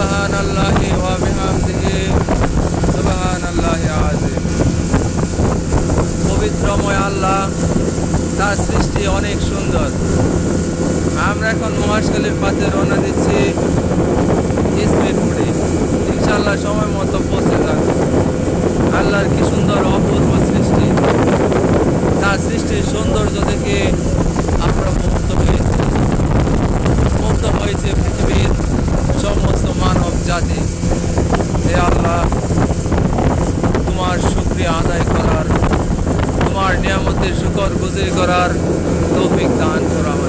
সুবহানাল্লাহি ওয়া বিহামদিহি সুবহানাল্লাহি আযীম। পবিত্রময় আল্লাহ, তার সৃষ্টি অনেক সুন্দর। আমরা এখন মহেশখালীর পথে রওনা দিচ্ছি স্পিড মোডে। ইনশাআল্লাহ সময় মতো পৌঁছে যাব। আল্লাহর কি সুন্দর অপূর্ব সৃষ্টি, তার সৃষ্টির সৌন্দর্য দেখে আমরা মুগ্ধ হয়েছে পৃথিবীর সমস্ত মানব জাতি। হে আল্লাহ, তোমার শুকরিয়া আদায় করার, তোমার নিয়ামতের শুকর গুজারি করার তৌফিক দান করো।